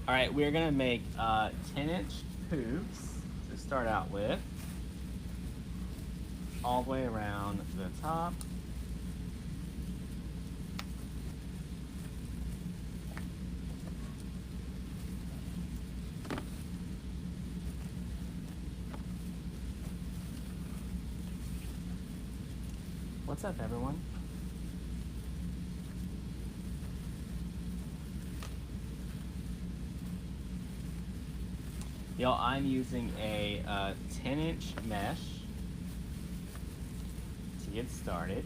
All right, we're gonna make 10-inch poofs to start out with, all the way around the top. What's up, everyone? Y'all, I'm using a 10-inch mesh to get started.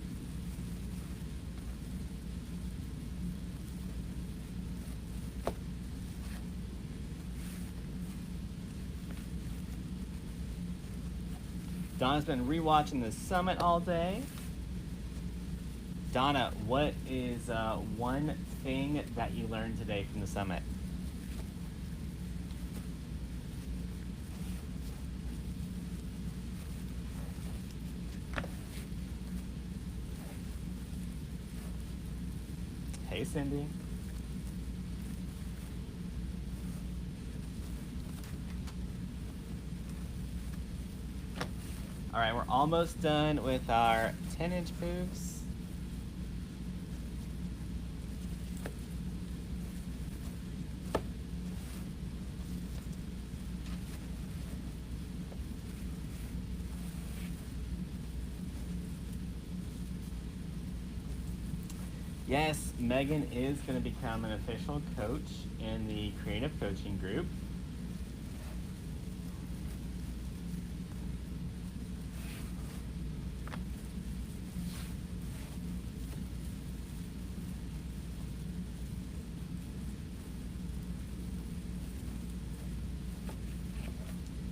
Donna's been rewatching The Summit all day. Donna, what is one thing that you learned today from The Summit? Hey, Cindy. All right, we're almost done with our 10-inch poofs. Yes, Megan is going to become an official coach in the creative coaching group.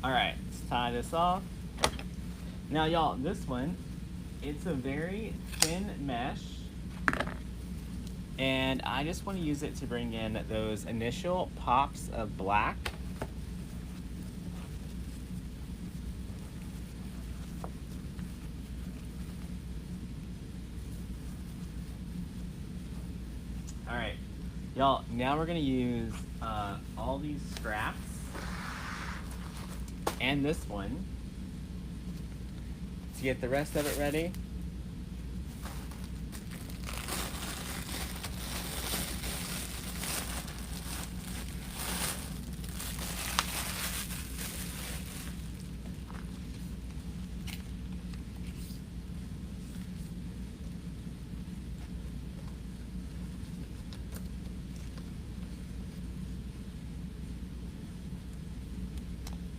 All right, let's tie this off. Now, y'all, this one, it's a very thin mesh. And I just want to use it to bring in those initial pops of black. All right, y'all, now we're gonna use all these scraps and this one to get the rest of it ready.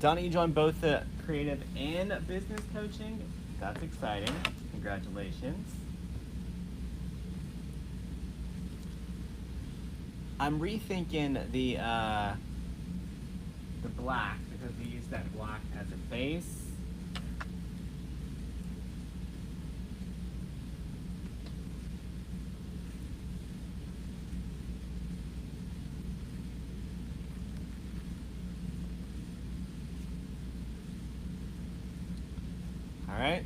Donna, you joined both the creative and business coaching. That's exciting. Congratulations. I'm rethinking the black because we use that black as a base. All right.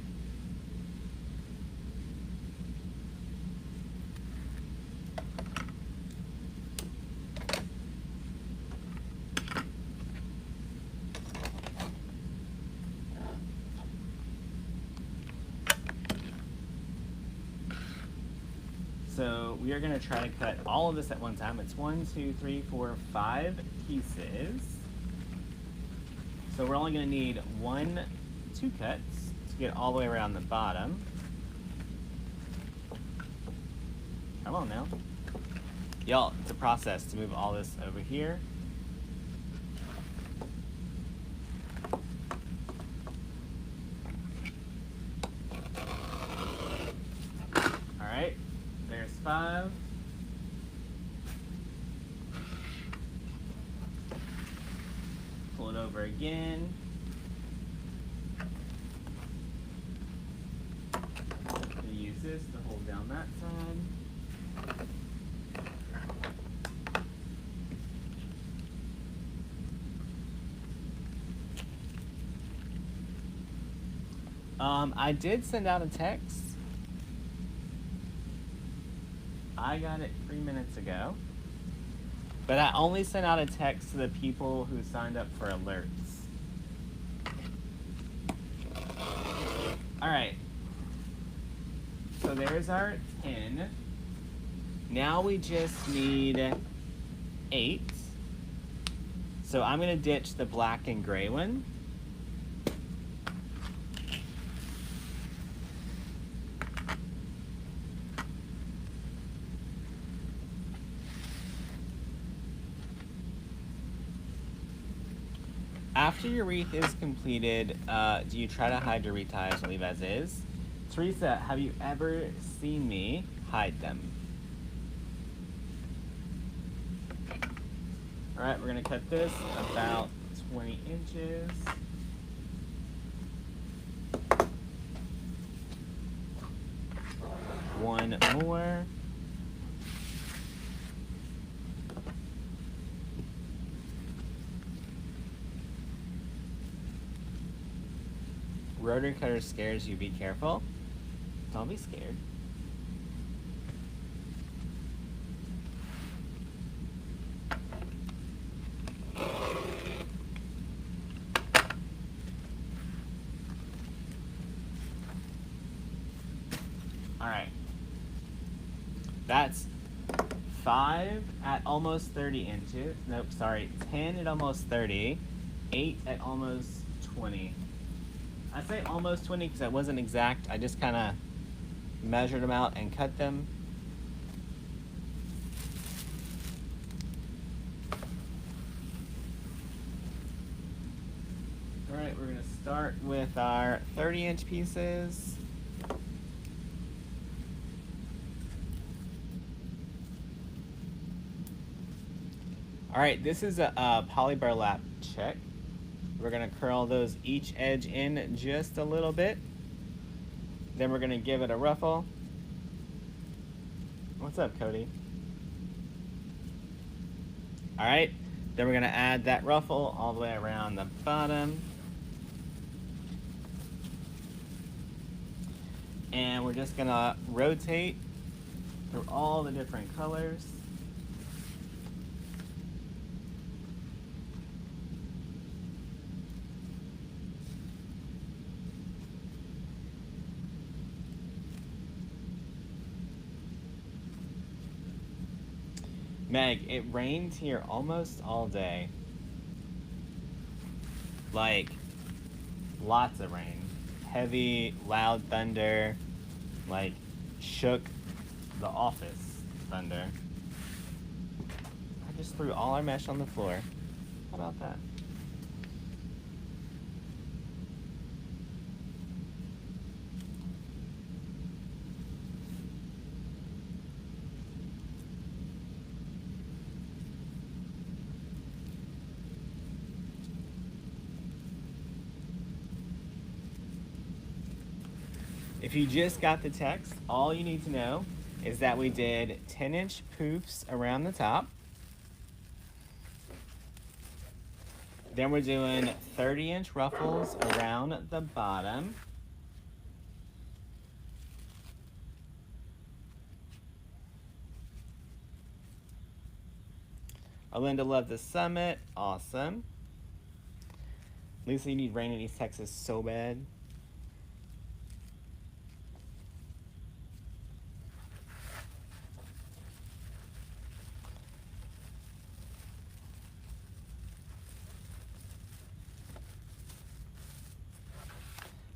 So we are going to try to cut all of this at one time. It's 1, 2, 3, 4, 5 pieces. So we're only going to need 2 cuts to get all the way around the bottom. Come on now. Y'all, it's a process to move all this over here. All right, there's 5. Pull it over again. Use this to hold down that side. I did send out a text. I got it 3 minutes ago. But I only sent out a text to the people who signed up for alerts. Alright. So there's our 10. Now we just need 8. So I'm going to ditch the black and gray one. After your wreath is completed, do you try to hide your wreath ties or leave as is? Teresa, have you ever seen me hide them? Alright, we're going to cut this about 20 inches. One more. Rotary cutter scares you, be careful. Don't be scared. Alright. That's 5 at almost 30 inches. Nope, sorry. 10 at almost 30. 8 at almost 20. I say almost 20 because that wasn't exact. I just kind of measured them out and cut them. All right, we're going to start with our 30-inch pieces. All right, this is a poly burlap check. We're gonna curl those each edge in just a little bit. Then we're gonna give it a ruffle. What's up, Cody? All right, then we're gonna add that ruffle all the way around the bottom. And we're just gonna rotate through all the different colors. Meg, it rained here almost all day. Like, lots of rain. Heavy, loud thunder, like, shook the office thunder. I just threw all our mesh on the floor. How about that? If you just got the text, all you need to know is that we did 10-inch poofs around the top. Then we're doing 30-inch ruffles around the bottom. Alinda loved the summit. Awesome. Lisa, you need rain in East Texas so bad.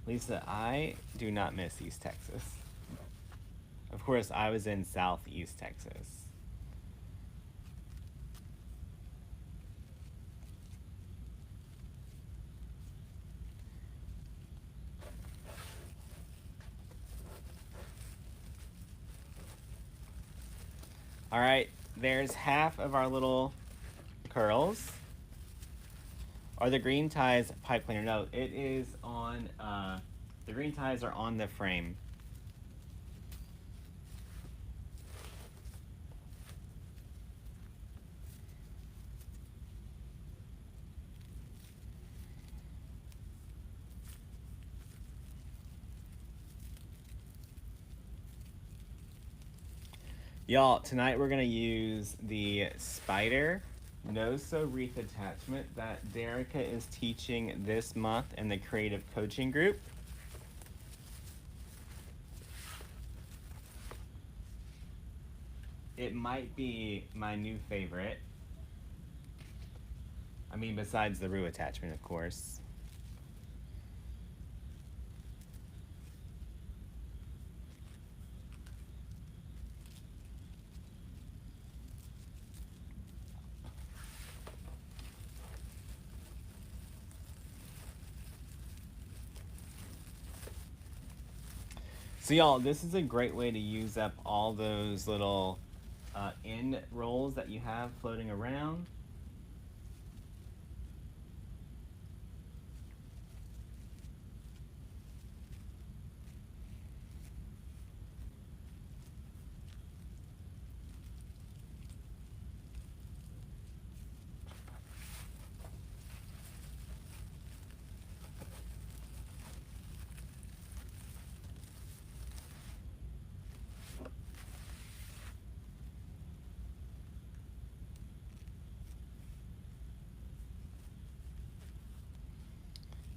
Lisa, I do not miss East Texas. Of course, I was in Southeast Texas. All right, there's half of our little curls. Are the green ties pipe cleaner? No, it is on, the green ties are on the frame. Y'all, tonight we're gonna use the spider no-sew wreath attachment that Derica is teaching this month in the creative coaching group. It might be my new favorite. I mean, besides the roux attachment, of course. So y'all, this is a great way to use up all those little end rolls that you have floating around.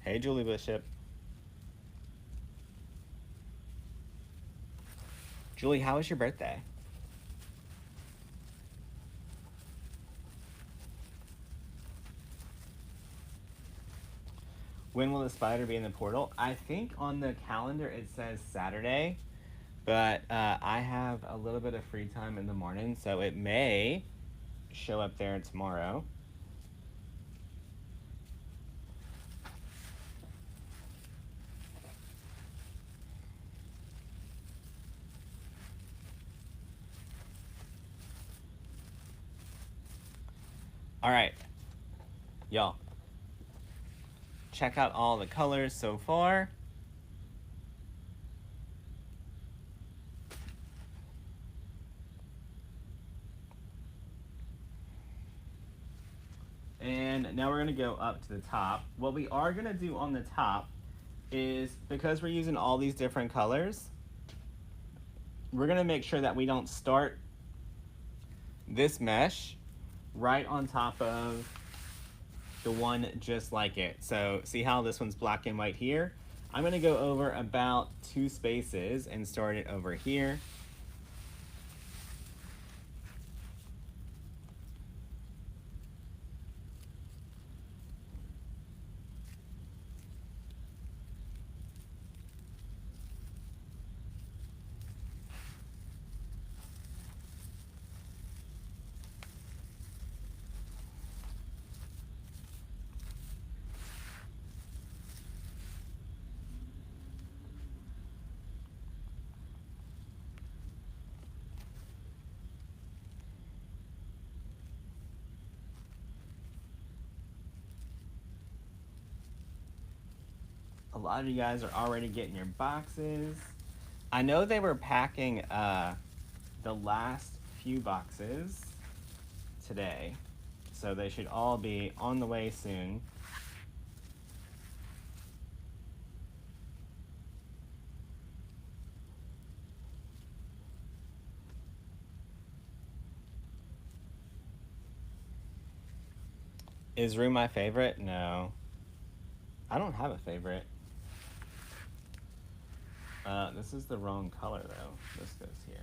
Hey, Julie Bishop. Julie, how was your birthday? When will the spider be in the portal? I think on the calendar it says Saturday, but I have a little bit of free time in the morning, so it may show up there tomorrow. All right, y'all, check out all the colors so far. And now we're gonna go up to the top. What we are gonna do on the top is, because we're using all these different colors, we're gonna make sure that we don't start this mesh right on top of the one just like it. So see how this one's black and white here? I'm gonna go over about 2 spaces and start it over here. A lot of you guys are already getting your boxes. I know they were packing the last few boxes today, so they should all be on the way soon. Is Rue my favorite? No. I don't have a favorite. This is the wrong color though. This goes here.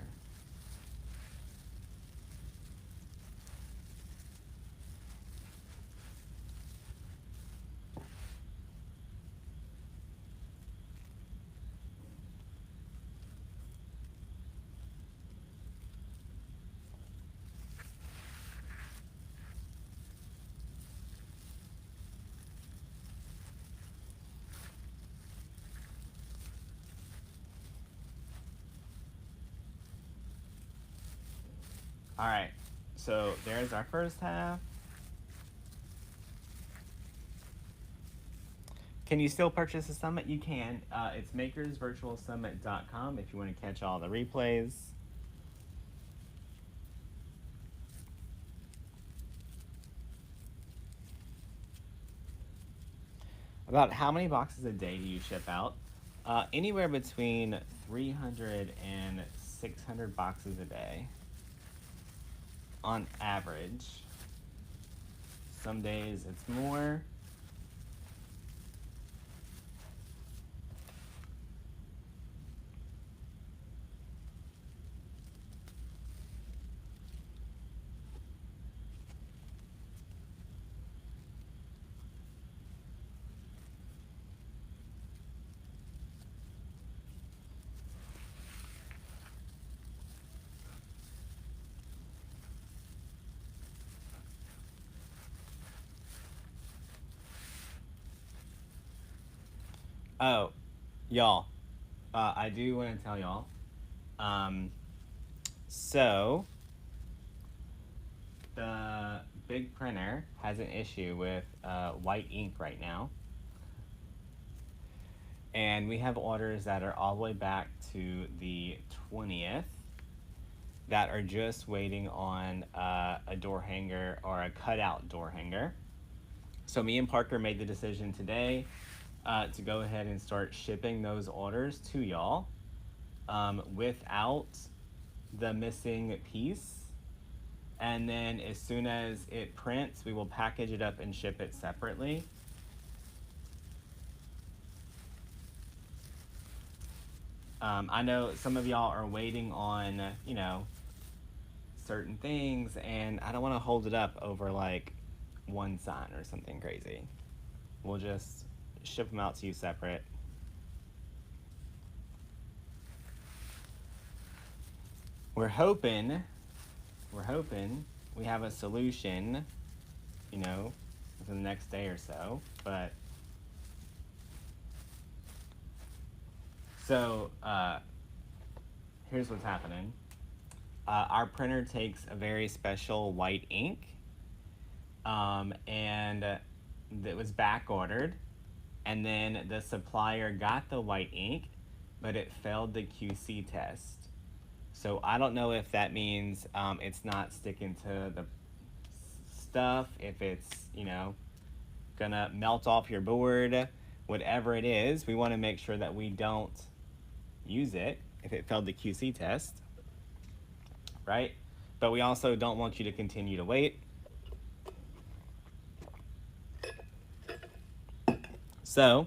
All right, so there's our first half. Can you still purchase the summit? You can. It's makersvirtualsummit.com if you want to catch all the replays. About how many boxes a day do you ship out? Anywhere between 300 and 600 boxes a day. on average. Some days it's more. Oh, y'all, I do want to tell y'all. Um, so the big printer has an issue with white ink right now. And we have orders that are all the way back to the 20th that are just waiting on a door hanger or a cutout door hanger. So me and Parker made the decision today to go ahead and start shipping those orders to y'all without the missing piece. And then as soon as it prints, we will package it up and ship it separately. I know some of y'all are waiting on, you know, certain things, and I don't want to hold it up over like one sign or something crazy. We'll just ship them out to you separate. We're hoping we have a solution, you know, within the next day or so, but so here's what's happening. Our printer takes a very special white ink, and it was back ordered, and then the supplier got the white ink, but it failed the QC test. So I don't know if that means it's not sticking to the stuff, if it's, you know, gonna melt off your board, whatever it is. We want to make sure that we don't use it if it failed the QC test, right? But we also don't want you to continue to wait. So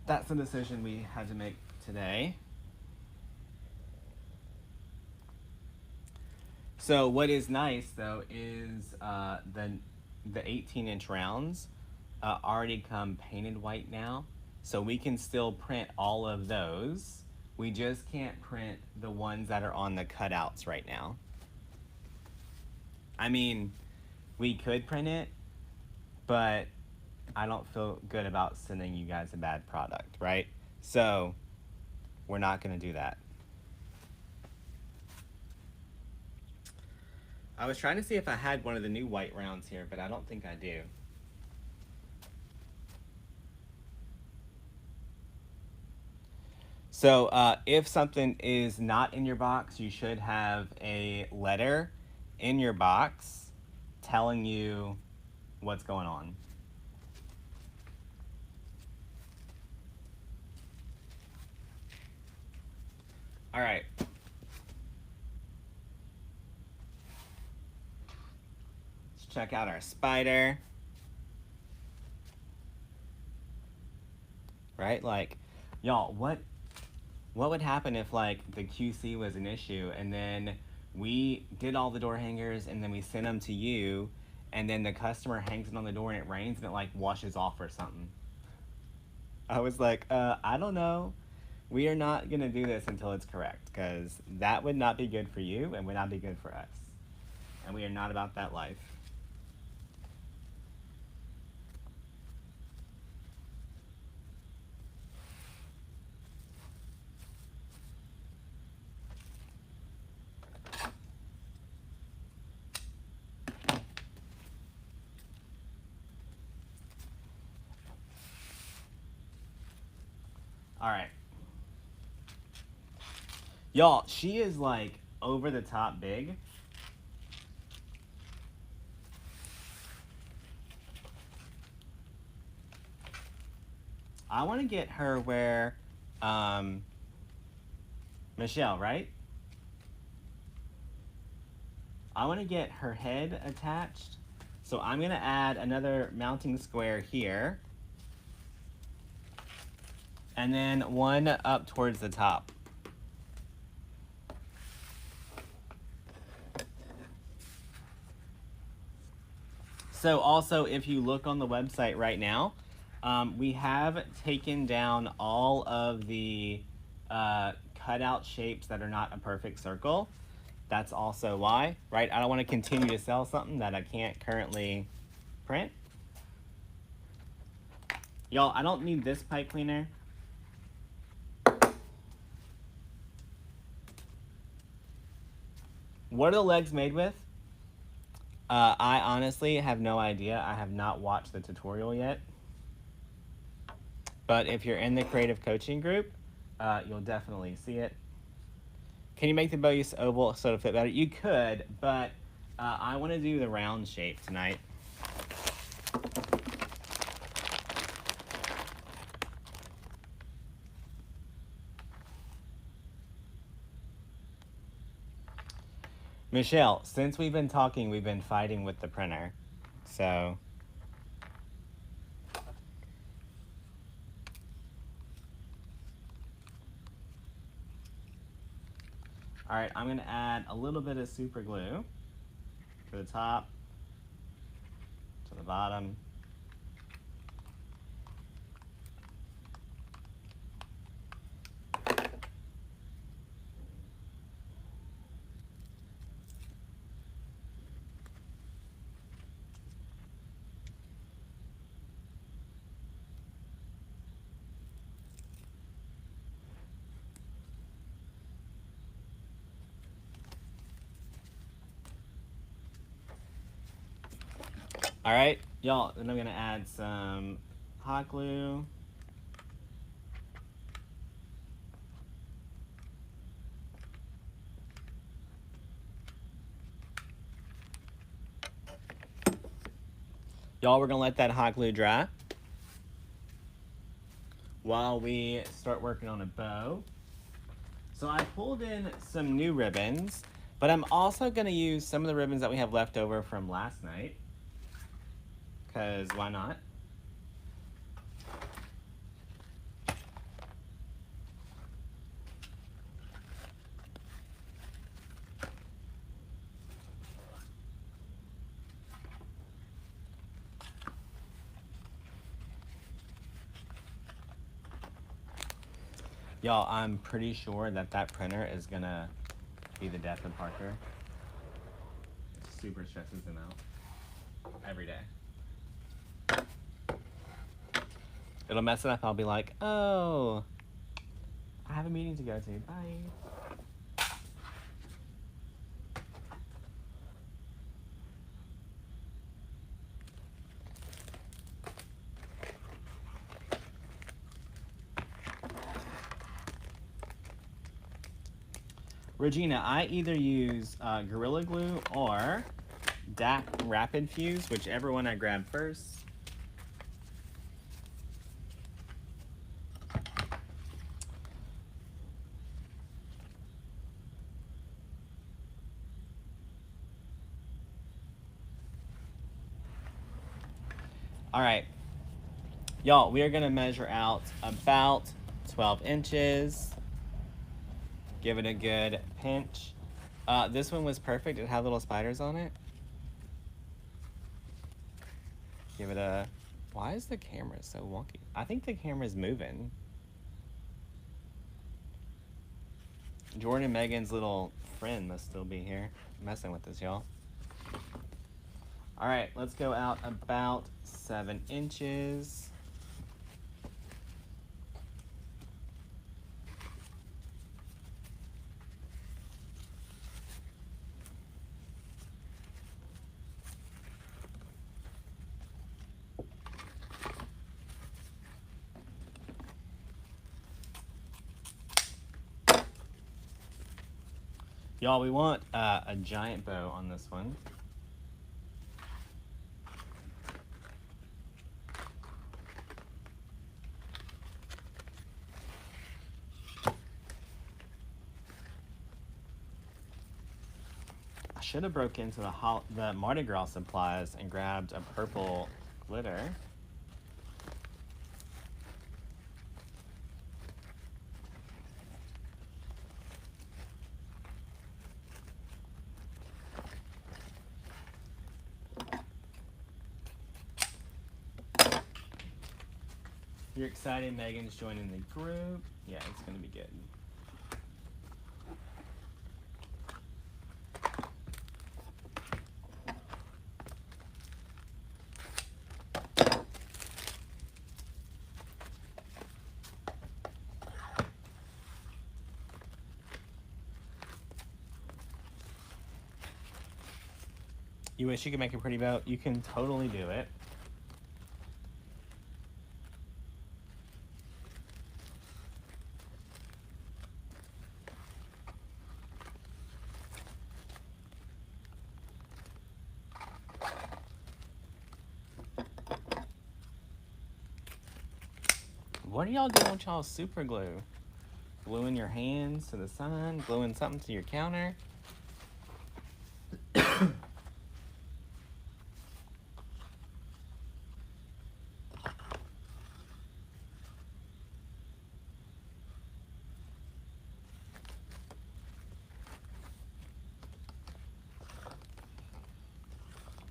that's the decision we had to make today. So what is nice though is the 18-inch rounds already come painted white now, so we can still print all of those. We just can't print the ones that are on the cutouts right now. I mean, we could print it, but I don't feel good about sending you guys a bad product, right? So we're not gonna do that. I was trying to see if I had one of the new white rounds here, but I don't think I do. So if something is not in your box, you should have a letter in your box telling you what's going on. All right. Let's check out our spider. Right? Like, y'all, what would happen if like the QC was an issue and then we did all the door hangers and then we sent them to you and then the customer hangs it on the door and it rains and it like washes off or something? I was like, I don't know. We are not gonna do this until it's correct, because that would not be good for you and would not be good for us. And we are not about that life. All right. Y'all, she is like over the top big. I want to get her where, Michelle, right? I want to get her head attached. So I'm going to add another mounting square here. And then one up towards the top. So also, if you look on the website right now, we have taken down all of the cutout shapes that are not a perfect circle. That's also why, right? I don't want to continue to sell something that I can't currently print. Y'all, I don't need this pipe cleaner. What are the legs made with? I honestly have no idea. I have not watched the tutorial yet. But if you're in the creative coaching group, you'll definitely see it. Can you make the bow use oval so it'll fit better? You could, but I want to do the round shape tonight. Michelle, since we've been talking, we've been fighting with the printer. So all right, I'm going to add a little bit of super glue to the top, to the bottom. All right, y'all, then I'm gonna add some hot glue. Y'all, we're gonna let that hot glue dry while we start working on a bow. So I pulled in some new ribbons, but I'm also gonna use some of the ribbons that we have left over from last night, because why not? Y'all, I'm pretty sure that that printer is gonna be the death of Parker. It super stresses him out every day. It'll mess it up. I'll be like, oh, I have a meeting to go to. Bye. Regina, I either use Gorilla Glue or DAC Rapid Fuse, whichever one I grab first. All right, y'all, we are gonna measure out about 12 inches. Give it a good pinch. This one was perfect. It had little spiders on it. Give it a, why is the camera so wonky? I think the camera's moving. Jordan and Megan's little friend must still be here messing with us, y'all. All right, let's go out about 7 inches. Y'all, we want a giant bow on this one. should have broke into the Mardi Gras supplies and grabbed a purple glitter. You're excited Megan's joining the group? Yeah, it's gonna be good. You wish you could make a pretty bow? You can totally do it. What are y'all doing with y'all's super glue? Gluing your hands to the sun? Gluing something to your counter?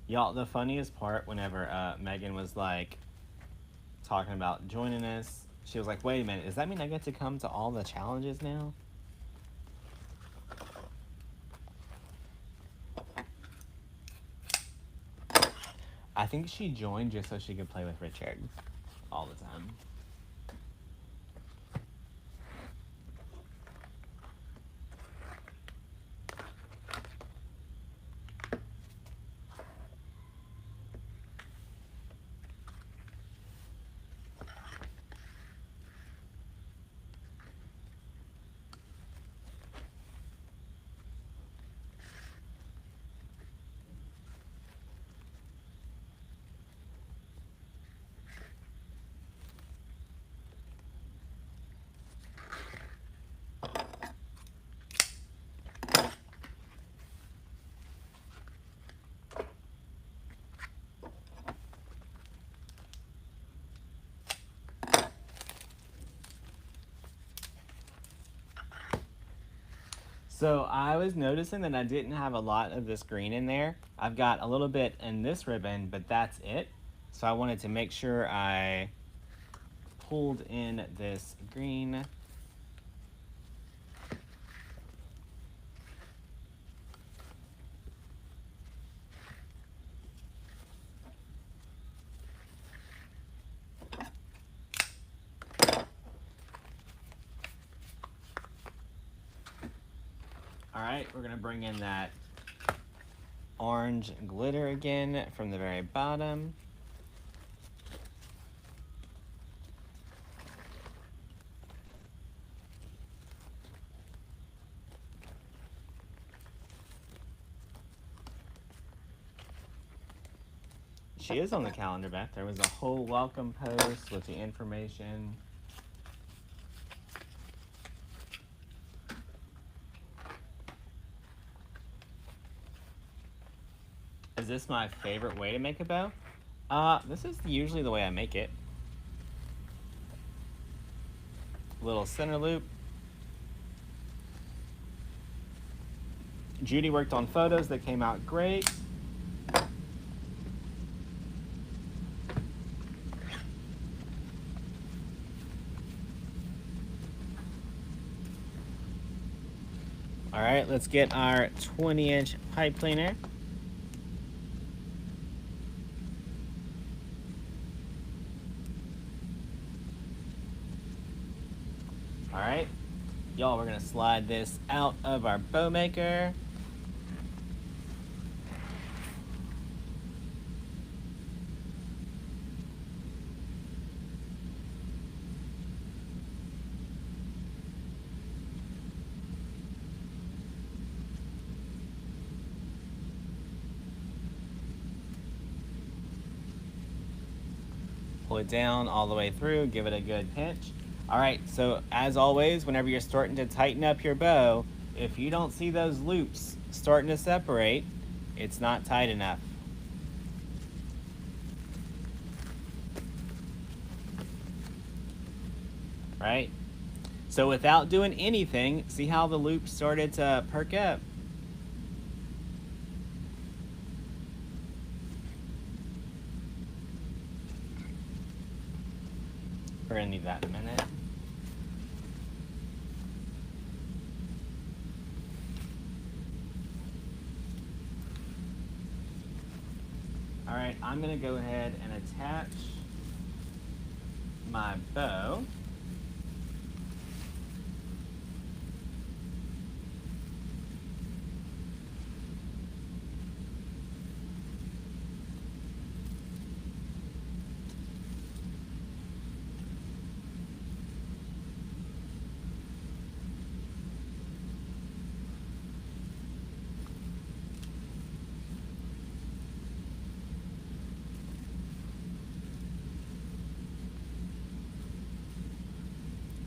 Y'all, the funniest part whenever Megan was like talking about joining us, she was like, wait a minute, does that mean I get to come to all the challenges now? I think she joined just so she could play with Richard all the time. So I was noticing that I didn't have a lot of this green in there. I've got a little bit in this ribbon, but that's it. So I wanted to make sure I pulled in this green. All right, we're gonna bring in that orange glitter again from the very bottom. She is on the calendar back. There was a whole welcome post with the information. Is this my favorite way to make a bow? This is usually the way I make it. Little center loop. Judy worked on photos that came out great. All right, let's get our 20-inch pipe cleaner. All right, y'all, we're gonna slide this out of our bow maker. Pull it down all the way through, give it a good pinch. All right, so as always, whenever you're starting to tighten up your bow, if you don't see those loops starting to separate, it's not tight enough. Right? So without doing anything, see how the loop started to perk up? We're gonna need that in a minute. All right, I'm gonna go ahead and attach my bow.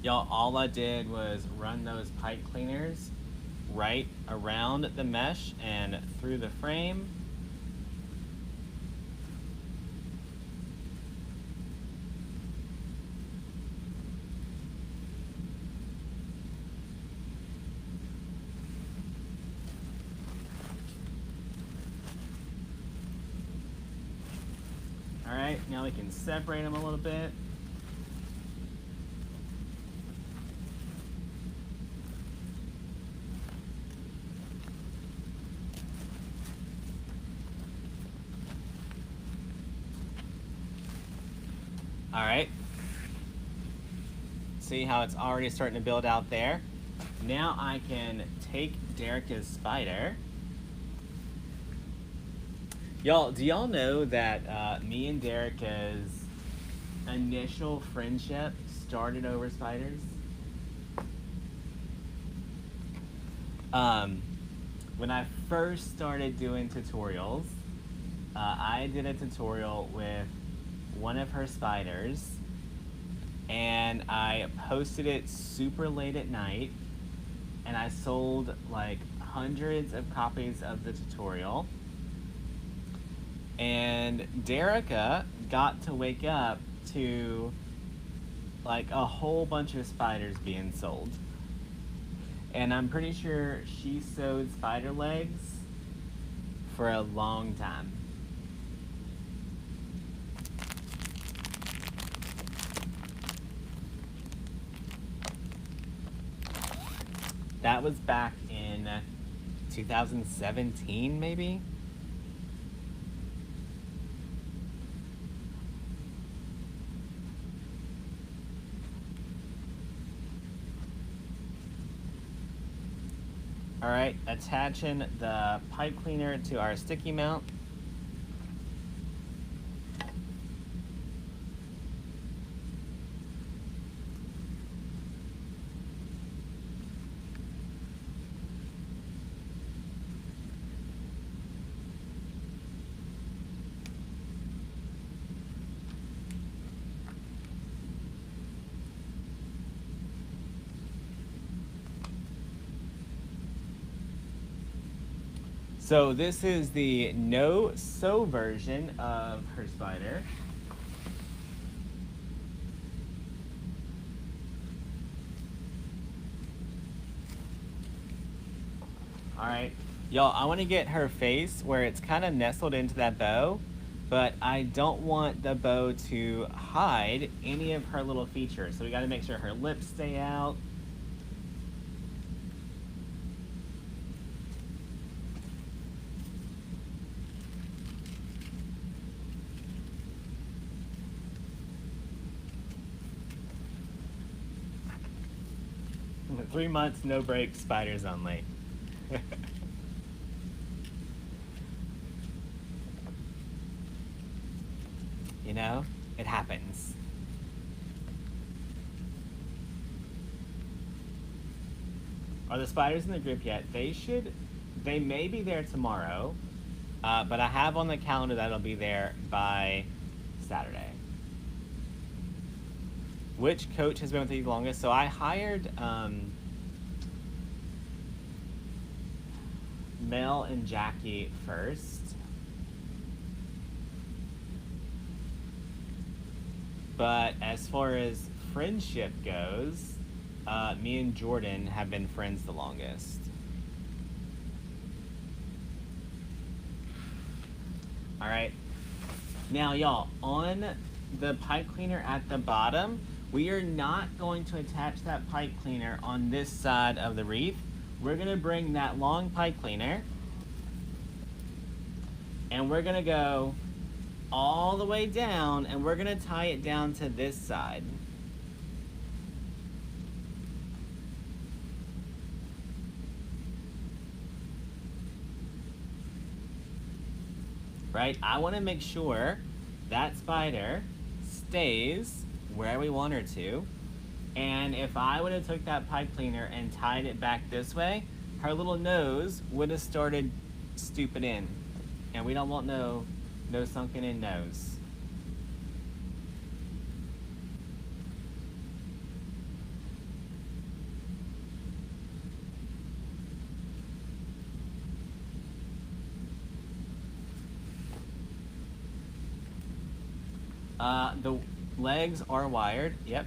Y'all, all I did was run those pipe cleaners right around the mesh and through the frame. All right, now we can separate them a little bit. All right. See how it's already starting to build out there? Now I can take Derica's spider. Y'all, do y'all know that me and Derica's initial friendship started over spiders? When I first started doing tutorials, I did a tutorial with one of her spiders, and I posted it super late at night, and I sold like hundreds of copies of the tutorial. And Derica got to wake up to like a whole bunch of spiders being sold. And I'm pretty sure she sewed spider legs for a long time. That was back in 2017, maybe? All right, attaching the pipe cleaner to our sticky mount. So this is the no sew version of her spider. All right, y'all, I want to get her face where it's kind of nestled into that bow, but I don't want the bow to hide any of her little features. So we got to make sure her lips stay out. The 3 months, no break, spiders only. You know, it happens. Are the spiders in the group yet? They may be there tomorrow, but I have on the calendar that it'll be there by Saturday. Which coach has been with you the longest? So I hired Mel and Jackie first. But as far as friendship goes, me and Jordan have been friends the longest. All right. Now, y'all, on the pipe cleaner at the bottom, we are not going to attach that pipe cleaner on this side of the wreath. We're going to bring that long pipe cleaner and we're going to go all the way down and we're going to tie it down to this side. Right? I want to make sure that spider stays where we want her to. And if I would have took that pipe cleaner and tied it back this way, her little nose would have started stooping in. And we don't want no sunken in nose. The legs are wired, yep.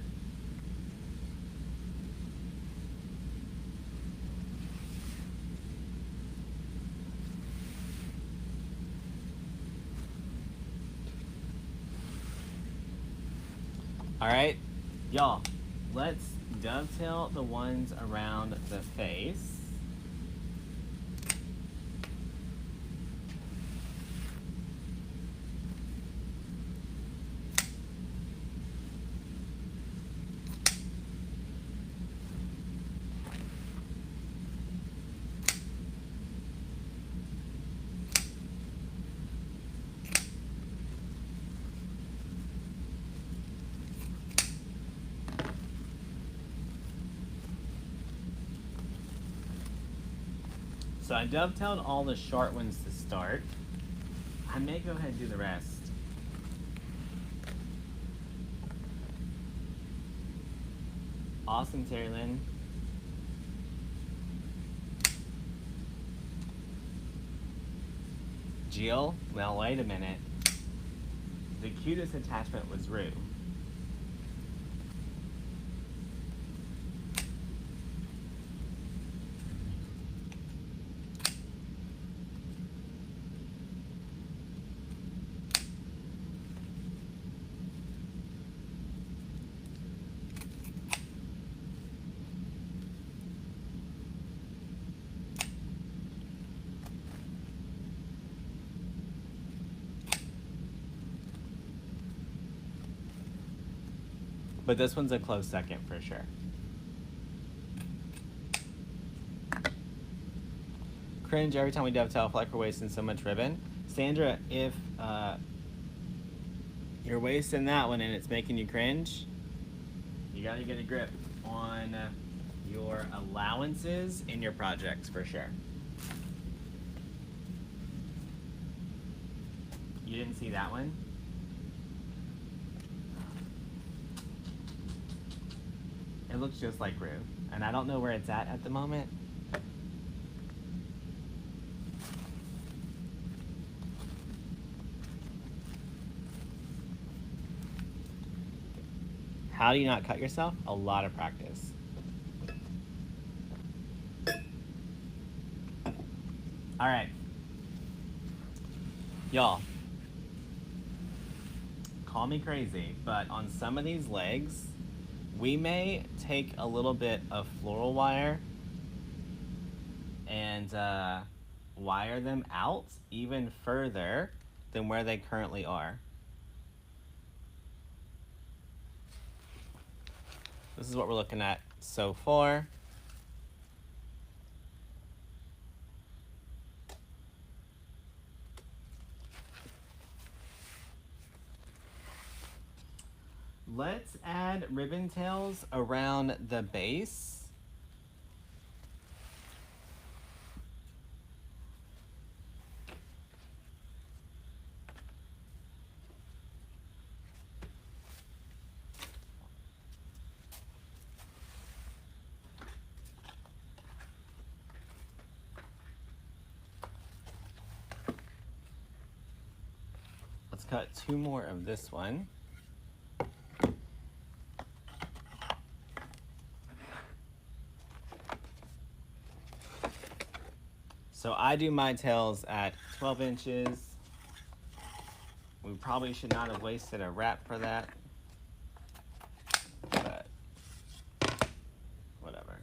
All right, y'all, let's dovetail the ones around the face. So I dovetailed all the short ones to start. I may go ahead and do the rest. Awesome, Terry Lynn. Jill, well, wait a minute. The cutest attachment was Rue. But this one's a close second for sure. Cringe every time we dovetail, feel like we're wasting so much ribbon. Sandra, if you're wasting that one and it's making you cringe, you gotta get a grip on your allowances in your projects for sure. You didn't see that one? It looks just like Rue, and I don't know where it's at the moment. How do you not cut yourself? A lot of practice. All right. Y'all, call me crazy, but on some of these legs, we may take a little bit of floral wire and wire them out even further than where they currently are. This is what we're looking at so far. Let's add ribbon tails around the base. let's cut 2 more of this one. So I do my tails at 12 inches. We probably should not have wasted a wrap for that, but whatever.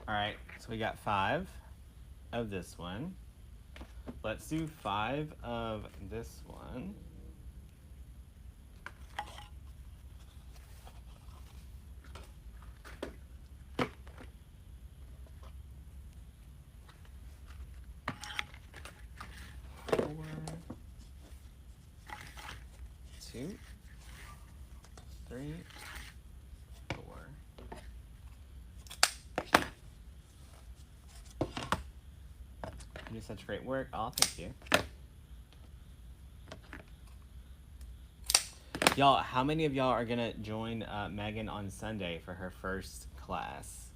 All right, so we got 5 of this one. Let's do 5 of this one. Four, 2, 3, 4. You do such great work. Oh, thank you. Y'all, how many of y'all are gonna join Megan on Sunday for her first class?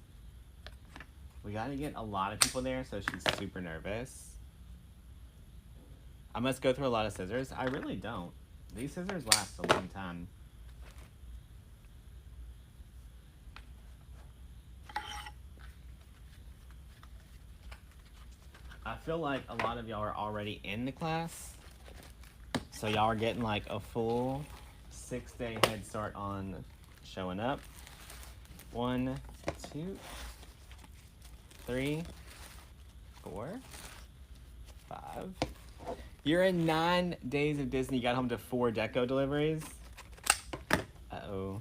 We gotta get a lot of people there, so she's super nervous. I must go through a lot of scissors. I really don't. These scissors last a long time. I feel like a lot of y'all are already in the class, so y'all are getting like a full 6-day head start on showing up. 1, 2, 3, 4, 5. You're in 9 days of Disney. You got home to 4 Deco deliveries. Uh-oh.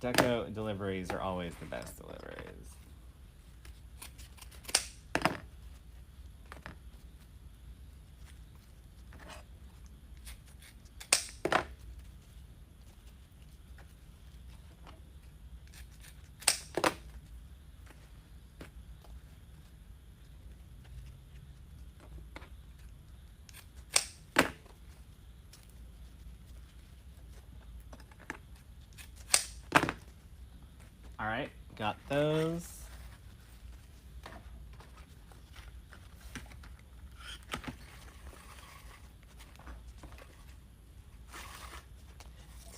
Deco deliveries are always the best deliveries. All right, got those.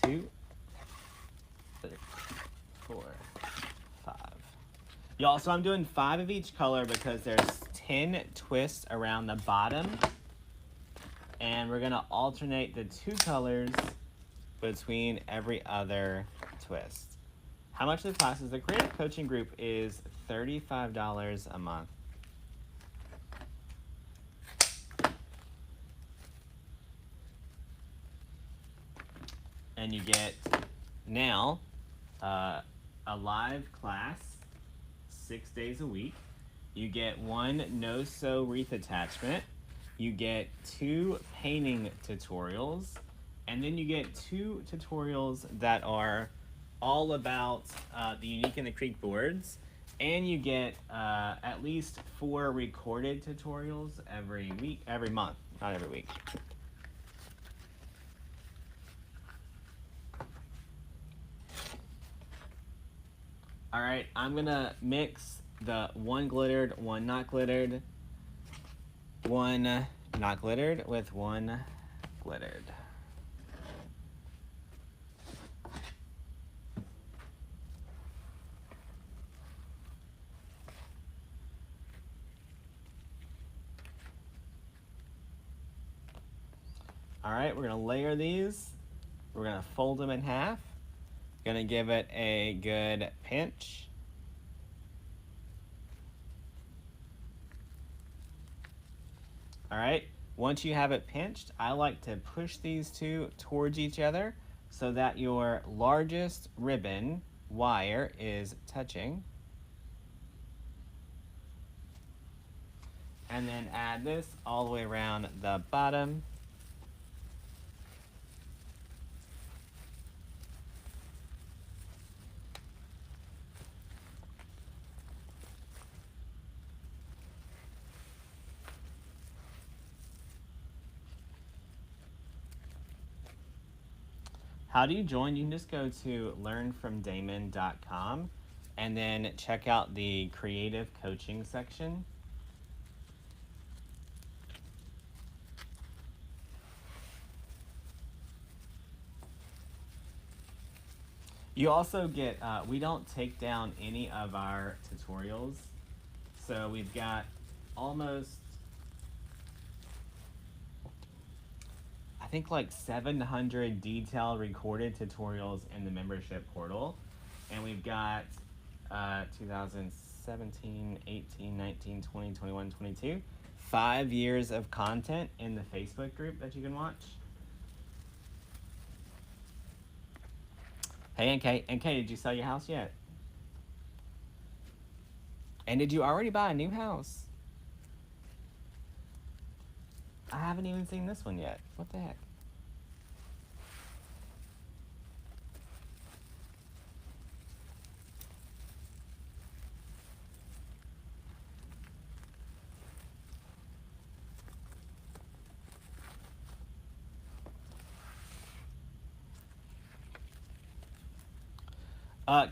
Two, 3, 4, 5. Y'all, so I'm doing 5 of each color because there's 10 twists around the bottom. And we're gonna alternate the 2 colors between every other twist. How much the class is? The creative coaching group is $35 a month. And you get now a live class 6 days a week. You get 1 no-sew wreath attachment. You get 2 painting tutorials. And then you get 2 tutorials that are all about the Unique in the Creek boards, and you get at least 4 recorded tutorials every month, not every week. All right, I'm gonna mix the 1 glittered, 1 not glittered, 1 not glittered with 1 glittered. All right, we're gonna layer these. We're gonna fold them in half. Gonna give it a good pinch. All right, once you have it pinched, I like to push these 2 towards each other so that your largest ribbon wire is touching. And then add this all the way around the bottom. How do you join? You can just go to learnfromdamon.com and then check out the creative coaching section. You also get, we don't take down any of our tutorials. So we've got almost, I think like 700 detailed recorded tutorials in the membership portal. And we've got 2017, 18, 19, 20, 21, 22. 5 years of content in the Facebook group that you can watch. Hey, NK, did you sell your house yet? And did you already buy a new house? I haven't even seen this one yet. What the heck?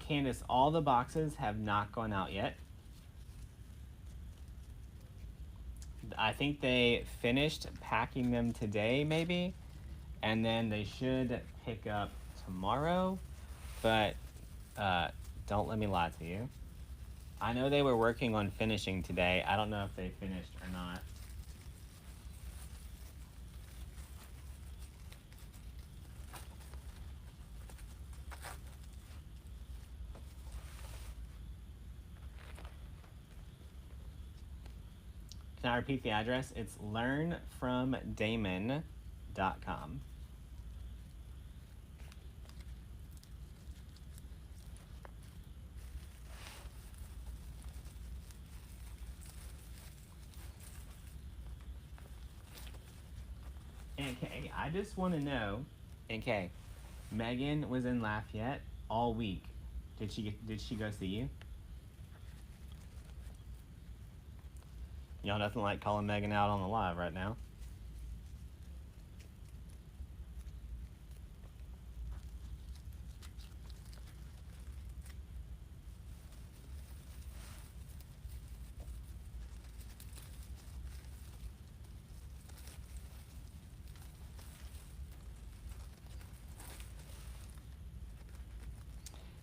Candace, all the boxes have not gone out yet. I think they finished packing them today, maybe, and then they should pick up tomorrow, but don't let me lie to you. I know they were working on finishing today. I don't know if they finished or not. Can I repeat the address? It's learnfromdamon.com. NK, I just want to know, NK, Megan was in Lafayette all week. Did she go see you? Y'all nothing like calling Megan out on the live right now.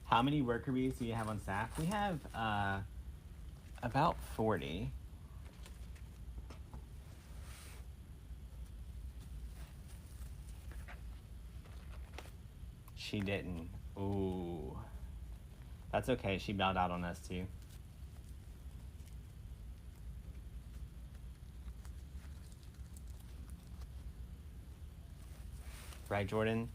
How many worker bees do you have on staff? We have about 40. She didn't. Ooh. That's okay. She bowed out on us too. Right, Jordan?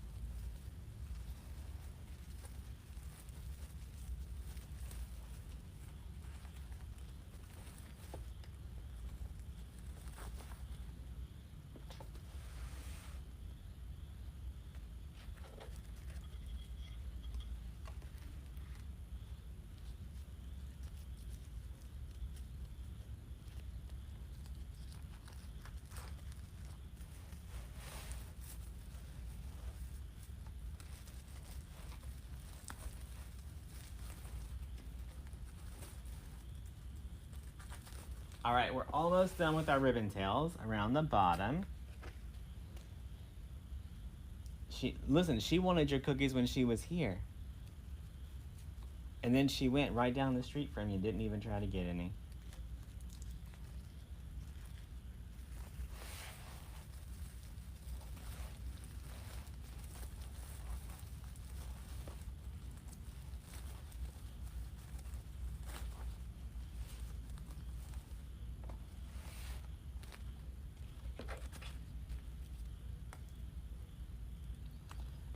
All right, we're almost done with our ribbon tails around the bottom. Listen, she wanted your cookies when she was here. And then she went right down the street from you, didn't even try to get any.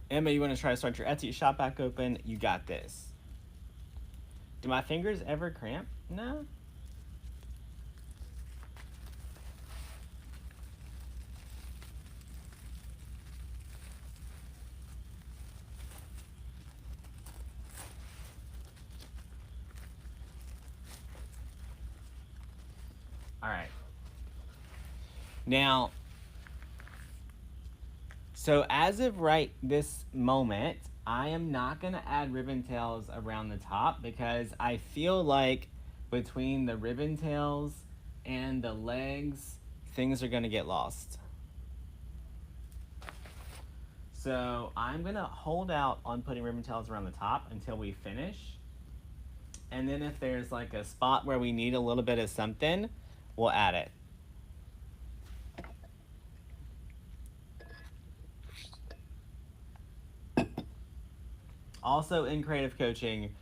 Emma, you want to try to start your Etsy shop back open? You got this. Do my fingers ever cramp? No. All right. Now, So as of right this moment, I am not going to add ribbon tails around the top because I feel like between the ribbon tails and the legs, things are going to get lost. So I'm going to hold out on putting ribbon tails around the top until we finish. And then if there's like a spot where we need a little bit of something, we'll add it. Also in creative coaching,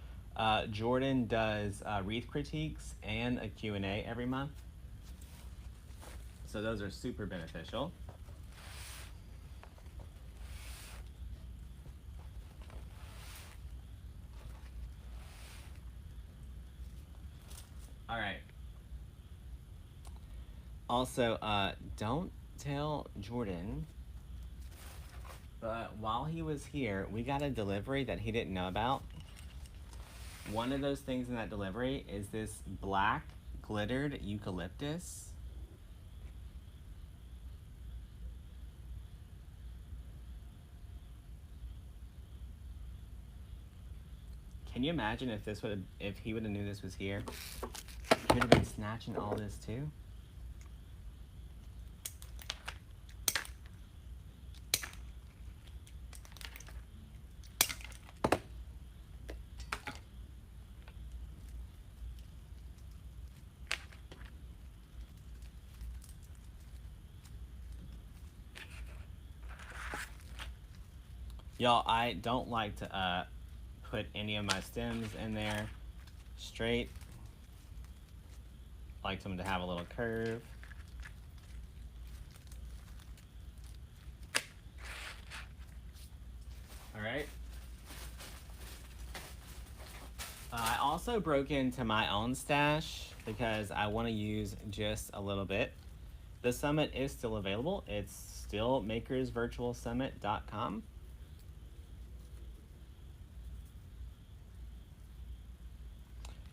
Jordan does wreath critiques and a Q&A every month. So those are super beneficial. All right. Also, don't tell Jordan, but while he was here, we got a delivery that he didn't know about. One of those things in that delivery is this black glittered eucalyptus. Can you imagine if he would have knew this was here? He would have been snatching all this too. Y'all, I don't like to put any of my stems in there straight. I like them to have a little curve. All right. I also broke into my own stash because I want to use just a little bit. The summit is still available. It's still makersvirtualsummit.com.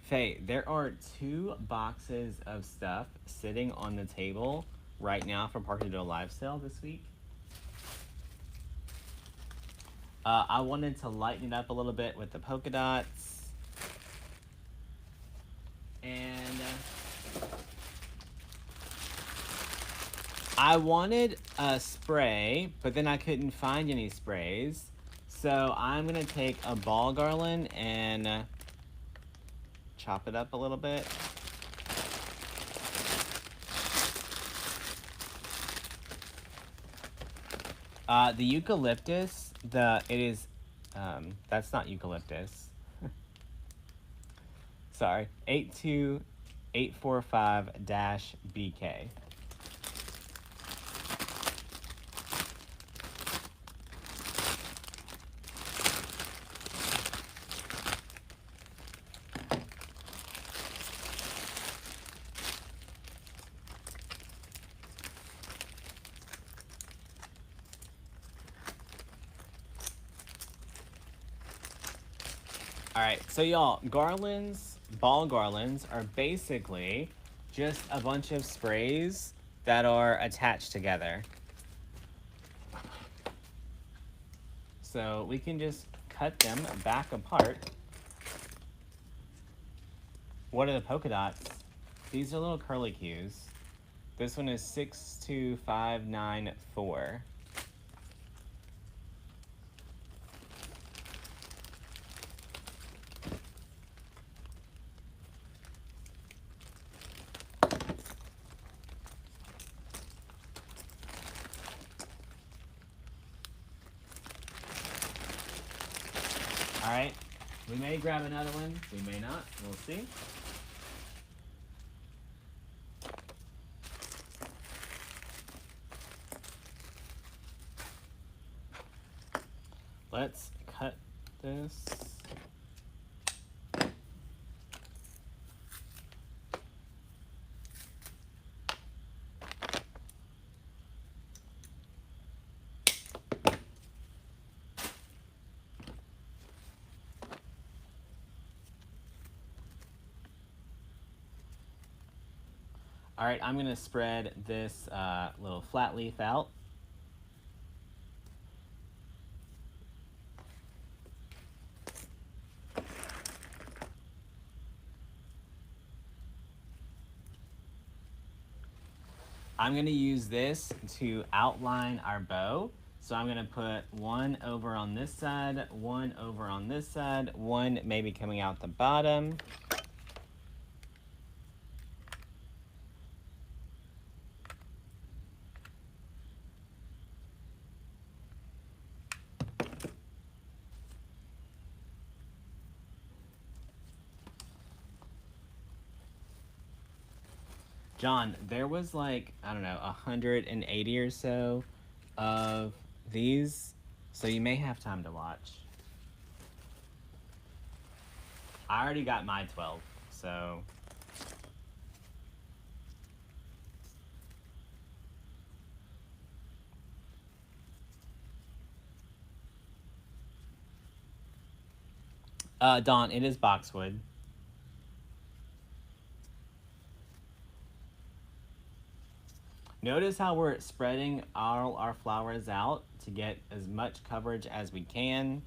Faye, there are 2 boxes of stuff sitting on the table right now for Parker to do a live sale this week. I wanted to lighten it up a little bit with the polka dots. And I wanted a spray, but then I couldn't find any sprays. So I'm going to take a ball garland and chop it up a little bit. The eucalyptus, that's not eucalyptus. Sorry, 82845-BK. Alright, so y'all, ball garlands are basically just a bunch of sprays that are attached together. So we can just cut them back apart. What are the polka dots? These are little curlicues. This one is 62594. Alright, we may grab another one, we may not, we'll see. Let's cut this. All right, I'm gonna spread this little flat leaf out. I'm gonna use this to outline our bow. So I'm gonna put one over on this side, one over on this side, one maybe coming out the bottom. John, there was like, I don't know, 180 or so of these, so you may have time to watch. I already got my 12, so. Dawn, it is boxwood. Notice how we're spreading all our flowers out to get as much coverage as we can.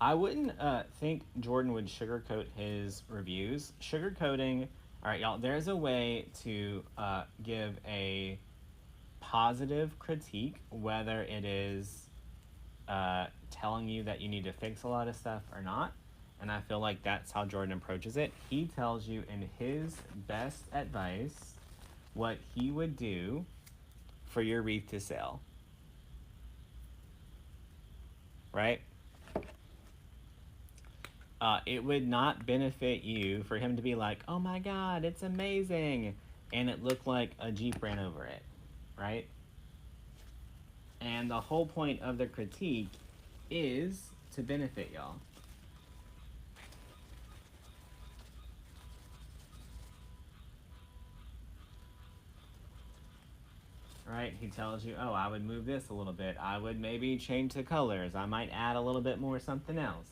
I wouldn't think Jordan would sugarcoat his reviews. Sugarcoating, all right, y'all, there's a way to give a positive critique, whether it is telling you that you need to fix a lot of stuff or not. And I feel like that's how Jordan approaches it. He tells you in his best advice what he would do for your wreath to sell. Right? It would not benefit you for him to be like, oh my God, it's amazing. And it looked like a Jeep ran over it, right? And the whole point of the critique is to benefit y'all. Right? He tells you, oh, I would move this a little bit. I would maybe change the colors. I might add a little bit more something else.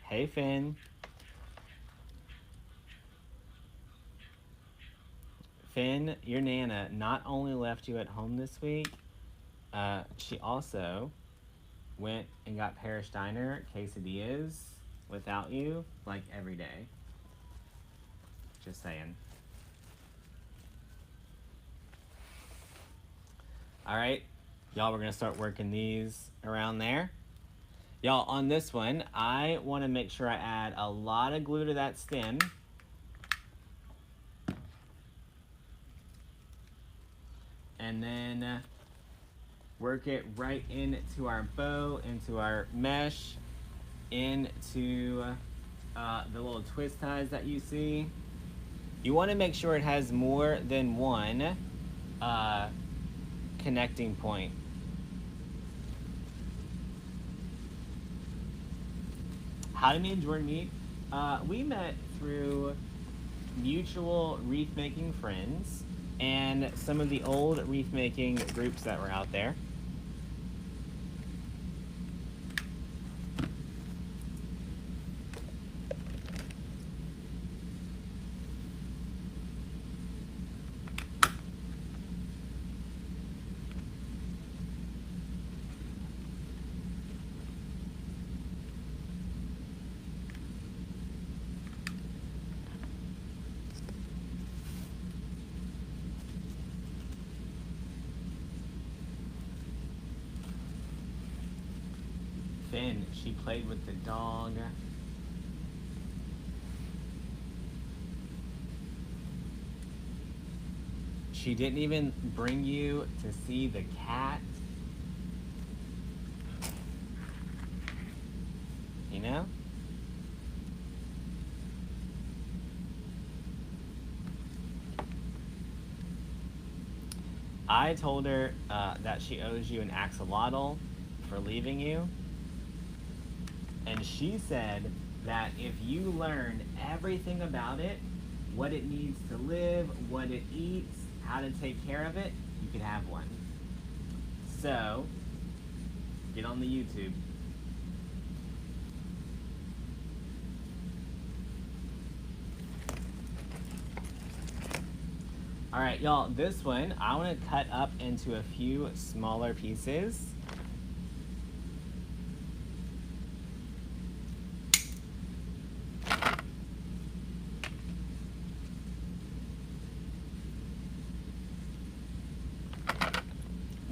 Hey, Finn. Finn, your Nana not only left you at home this week, she also went and got Parish Diner quesadillas without you, like, every day. Just saying. All right, y'all, we're gonna start working these around there. Y'all, on this one, I want to make sure I add a lot of glue to that stem. And then work it right into our bow, into our mesh, into the little twist ties that you see. You want to make sure it has more than one connecting point. How did me and Jordan meet? We met through mutual wreath making friends and some of the old wreath making groups that were out there. Finn, she played with the dog. She didn't even bring you to see the cat. You know? I told her that she owes you an axolotl for leaving you. And she said that if you learned everything about it, what it needs to live, what it eats, how to take care of it, you could have one. So, get on the YouTube. Alright, y'all, this one I want to cut up into a few smaller pieces.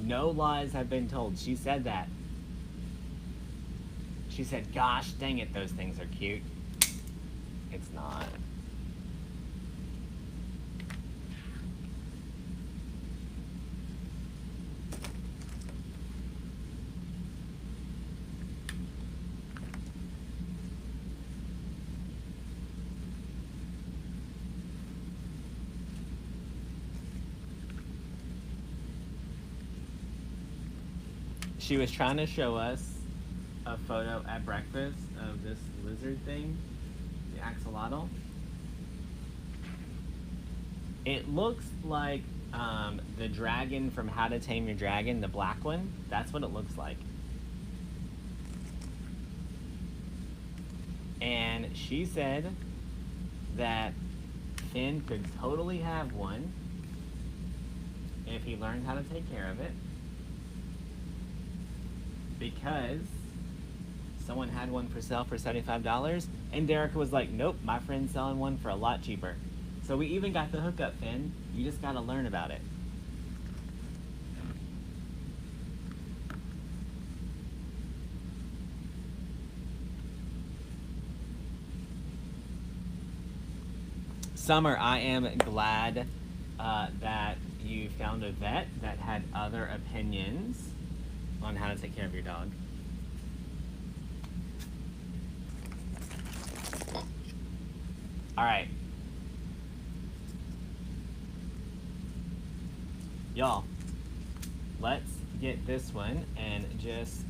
No lies have been told. She said that. She said, gosh, dang it, those things are cute. It's not. She was trying to show us a photo at breakfast of this lizard thing, the axolotl. It looks like the dragon from How to Tame Your Dragon, the black one. That's what it looks like. And she said that Finn could totally have one if he learned how to take care of it, because someone had one for sale for $75, and Deco was like, nope, my friend's selling one for a lot cheaper. So we even got the hookup, Finn. You just gotta learn about it. Summer, I am glad that you found a vet that had other opinions on how to take care of your dog. All right. Y'all, let's get this one and just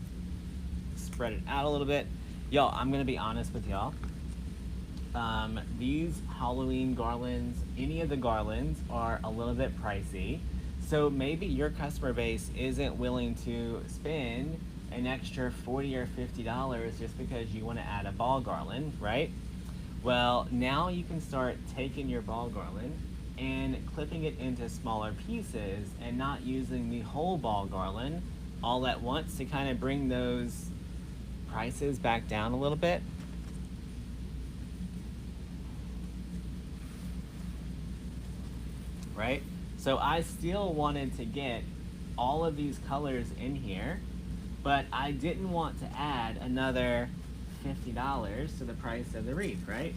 spread it out a little bit. Y'all, I'm gonna be honest with y'all. These Halloween garlands, any of the garlands, are a little bit pricey. So maybe your customer base isn't willing to spend an extra $40 or $50 just because you want to add a ball garland, right? Well, now you can start taking your ball garland and clipping it into smaller pieces and not using the whole ball garland all at once to kind of bring those prices back down a little bit. Right? So I still wanted to get all of these colors in here, but I didn't want to add another $50 to the price of the wreath, right?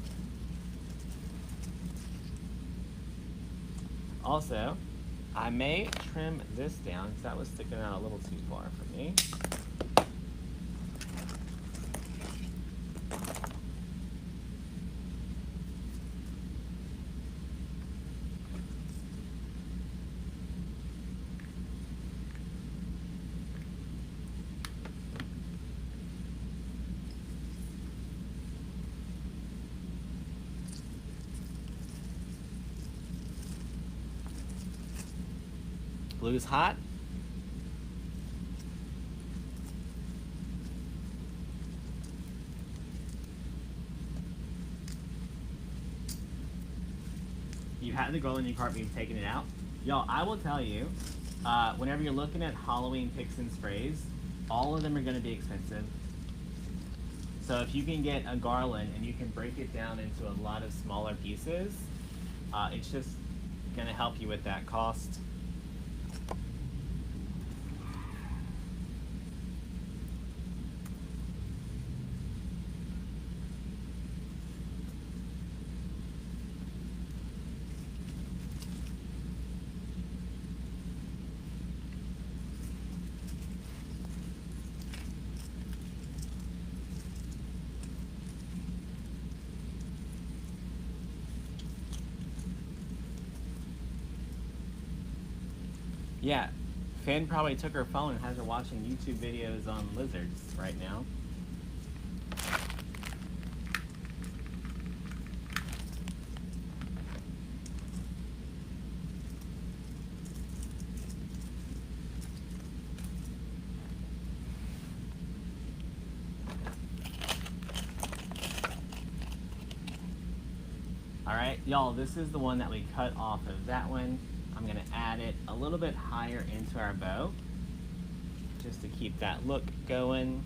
Also, I may trim this down because that was sticking out a little too far for me. Blue's hot. You had the girl in your cart, but you've taken it out. Y'all, I will tell you, whenever you're looking at Halloween picks and sprays, all of them are going to be expensive. So if you can get a garland and you can break it down into a lot of smaller pieces, it's just going to help you with that cost. Yeah, Finn probably took her phone and has her watching YouTube videos on lizards right now. All right, y'all, this is the one that we cut off of that one. I'm gonna add it a little bit higher into our bow, just to keep that look going.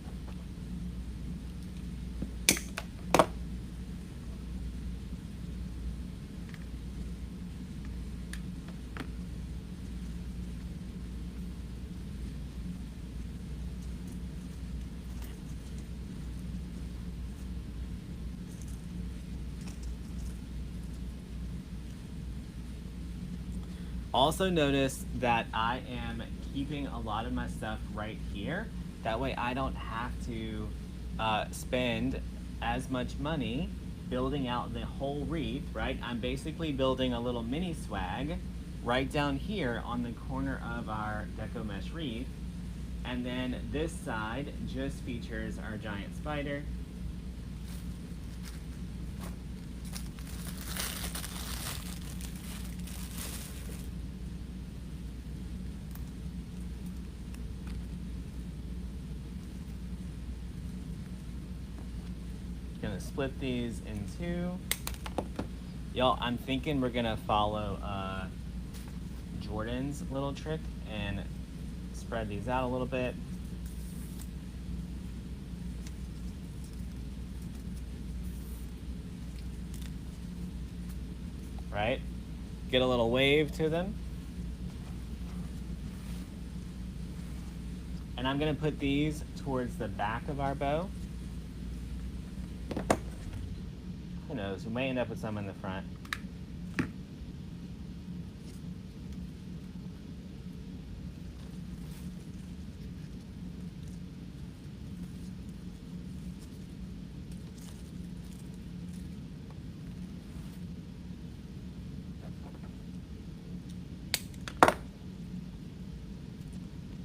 Also notice that I am keeping a lot of my stuff right here. That way I don't have to spend as much money building out the whole wreath, right? I'm basically building a little mini swag right down here on the corner of our Deco Mesh wreath. And then this side just features our giant spider. Gonna split these in two. Y'all, I'm thinking we're gonna follow Jordan's little trick and spread these out a little bit. Right? Get a little wave to them. And I'm gonna put these towards the back of our bow. Who knows, we may end up with some in the front.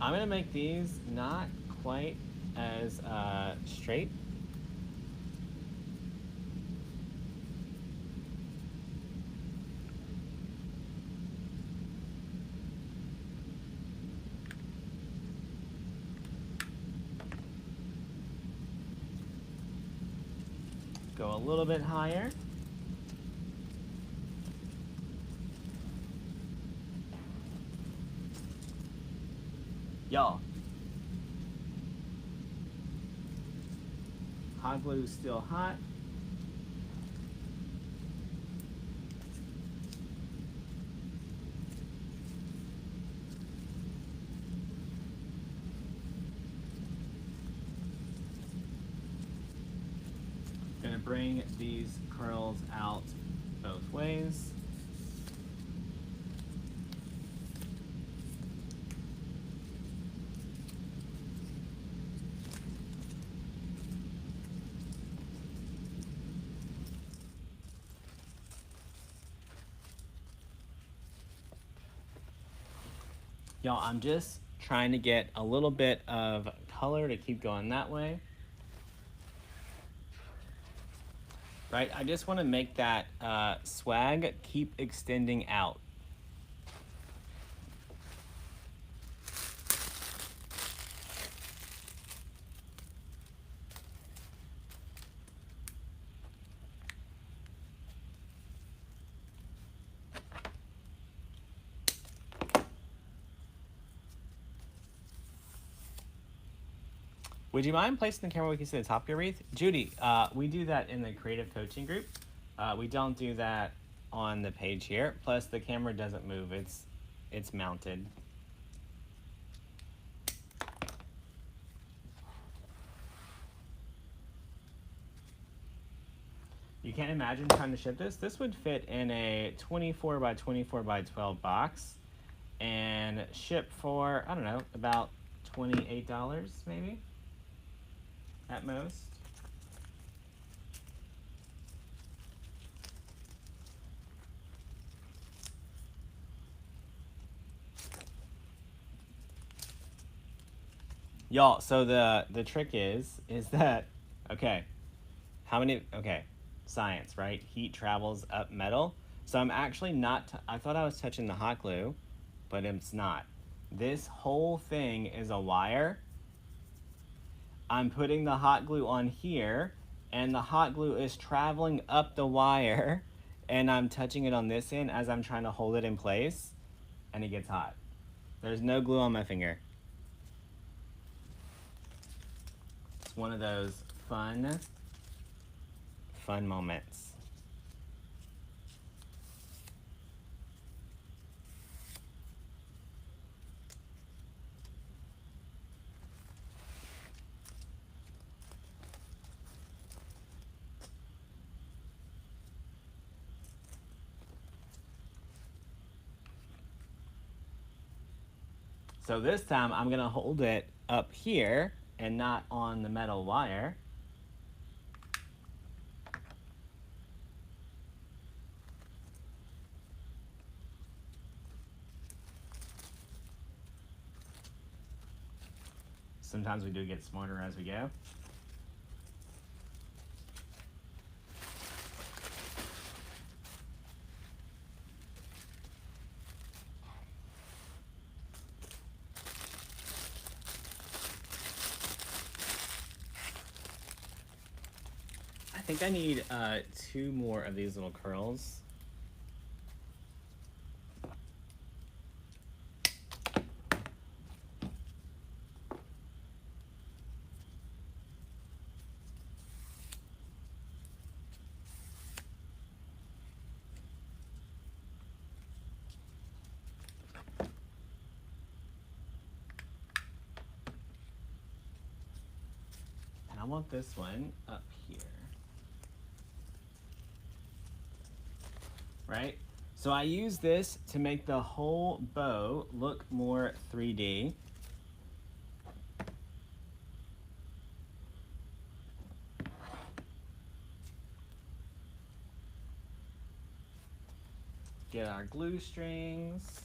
I'm gonna make these not quite as straight. Go a little bit higher. Y'all, hot glue is still hot. Gonna bring these curls out both ways. Y'all, I'm just trying to get a little bit of color to keep going that way. Right, I just want to make that swag keep extending out. Would you mind placing the camera where we can see the top of your wreath? Judy, we do that in the creative coaching group. We don't do that on the page here. Plus the camera doesn't move, it's mounted. You can't imagine trying to ship this. This would fit in a 24 by 24 by 12 box and ship for, I don't know, about $28 maybe at most. Y'all, so the trick is that, okay, science, right? Heat travels up metal. So I'm actually not, I thought I was touching the hot glue, but it's not. This whole thing is a wire. I'm putting the hot glue on here, and the hot glue is traveling up the wire and I'm touching it on this end as I'm trying to hold it in place, and it gets hot. There's no glue on my finger. It's one of those fun moments. So this time I'm gonna hold it up here and not on the metal wire. Sometimes we do get smarter as we go. I think I need 2 more of these little curls. And I want this one up here. Right? So I use this to make the whole bow look more 3D. Get our glue strings.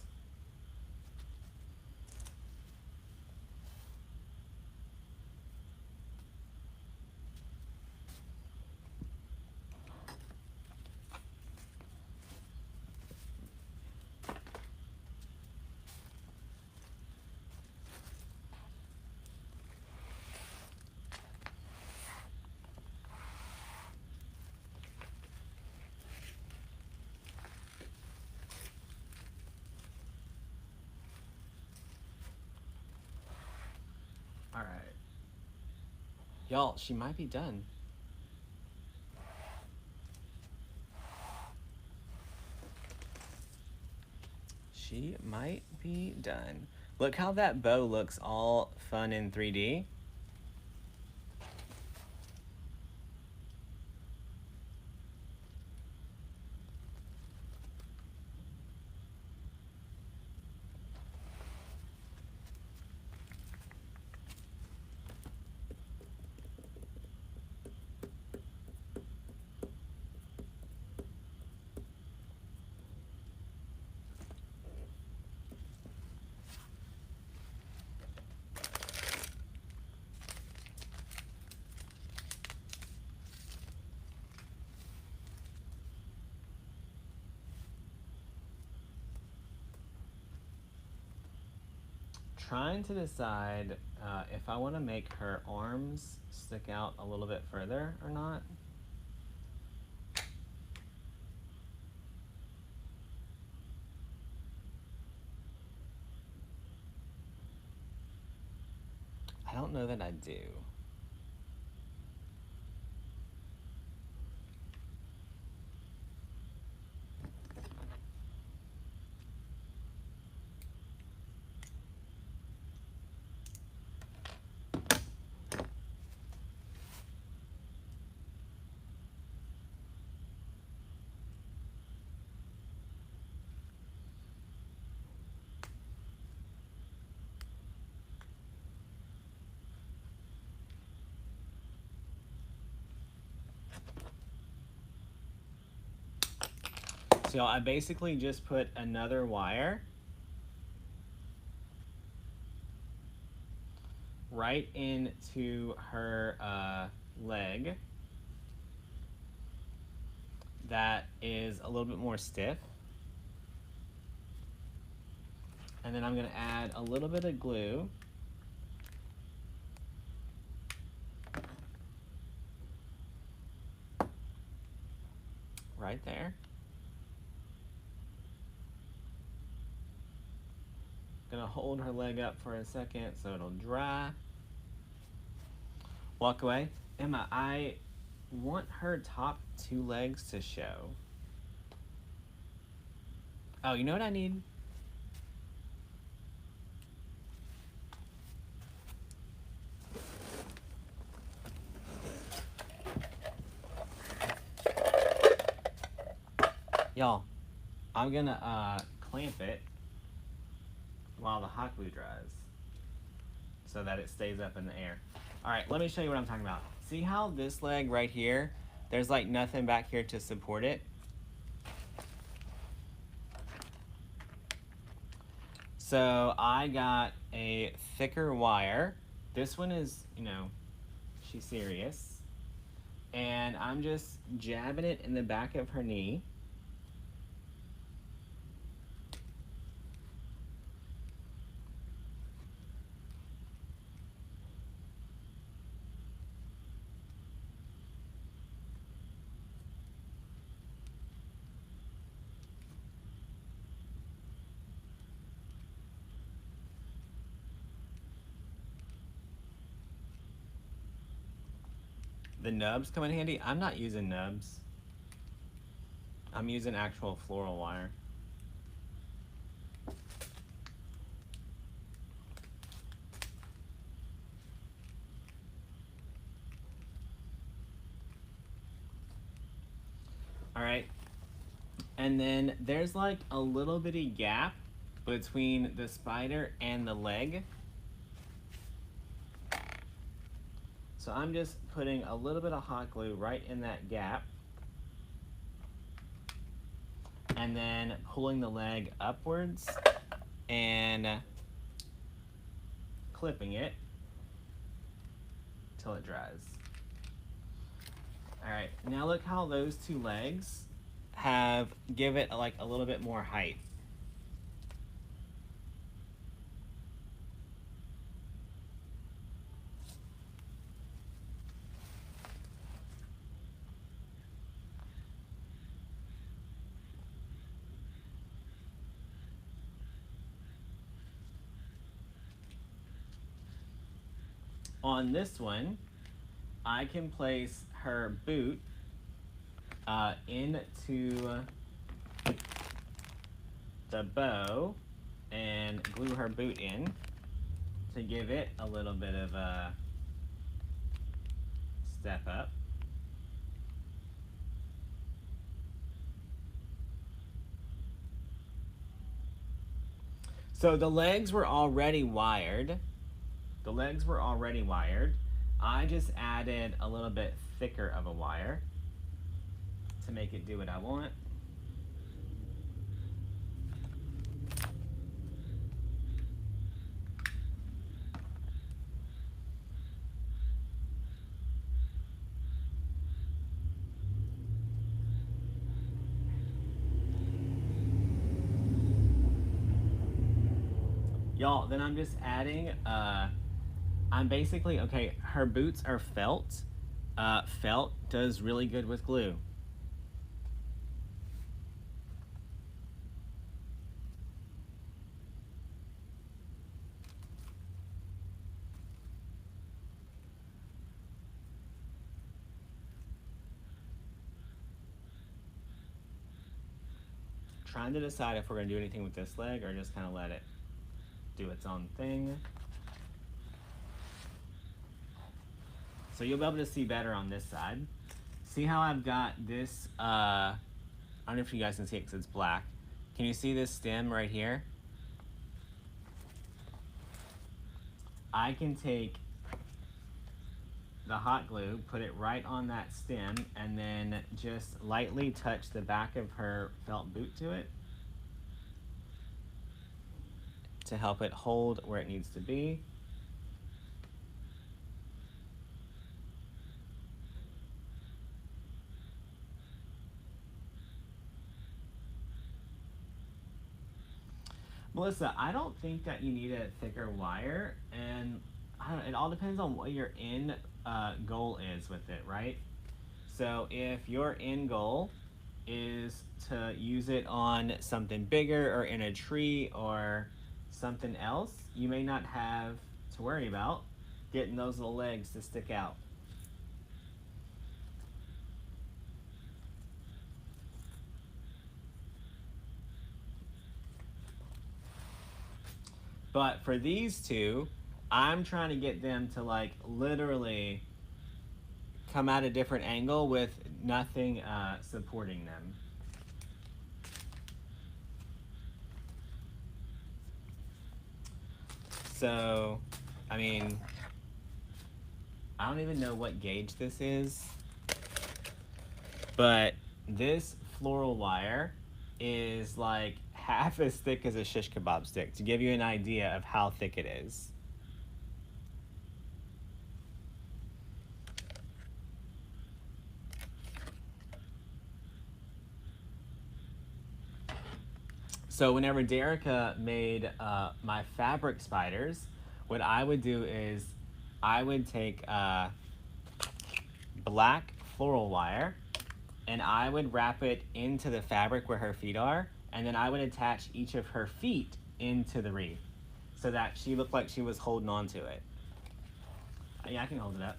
All right. Y'all, she might be done. She might be done. Look how that bow looks all fun in 3D. Trying to decide if I want to make her arms stick out a little bit further or not. I don't know that I do. So I basically just put another wire right into her leg that is a little bit more stiff. And then I'm going to add a little bit of glue. Right there. hold her leg up for a second so it'll dry. Walk away. Emma, I want her top 2 legs to show. Oh, you know what I need? Y'all, I'm gonna clamp it while the hot glue dries so that it stays up in the air. All right, let me show you what I'm talking about. See how this leg right here, there's like nothing back here to support it? So I got a thicker wire. This one is, you know, she's serious. And I'm just jabbing it in the back of her knee. The nubs come in handy. I'm not using nubs. I'm using actual floral wire. All right. And then there's like a little bitty gap between the spider and the leg. So I'm just putting a little bit of hot glue right in that gap. And then pulling the leg upwards and clipping it till it dries. All right, now look how those 2 legs give it like a little bit more height. On this one, I can place her boot into the bow and glue her boot in to give it a little bit of a step up. So the legs were already wired. I just added a little bit thicker of a wire to make it do what I want. Y'all, then I'm just adding, I'm basically, okay, her boots are felt. Felt does really good with glue. Trying to decide if we're gonna do anything with this leg or just kind of let it do its own thing. So you'll be able to see better on this side. See how I've got this, I don't know if you guys can see it because it's black. Can you see this stem right here? I can take the hot glue, put it right on that stem, and then just lightly touch the back of her felt boot to it to help it hold where it needs to be. Melissa, I don't think that you need a thicker wire, and it all depends on what your end goal is with it, right? So if your end goal is to use it on something bigger or in a tree or something else, you may not have to worry about getting those little legs to stick out. But for these two, I'm trying to get them to like literally come at a different angle with nothing supporting them. So, I mean, I don't even know what gauge this is, but this floral wire is like half as thick as a shish kebab stick, to give you an idea of how thick it is. So whenever Derica made my fabric spiders, what I would do is I would take black floral wire and I would wrap it into the fabric where her feet are, and then I would attach each of her feet into the wreath so that she looked like she was holding on to it. Yeah, I can hold it up.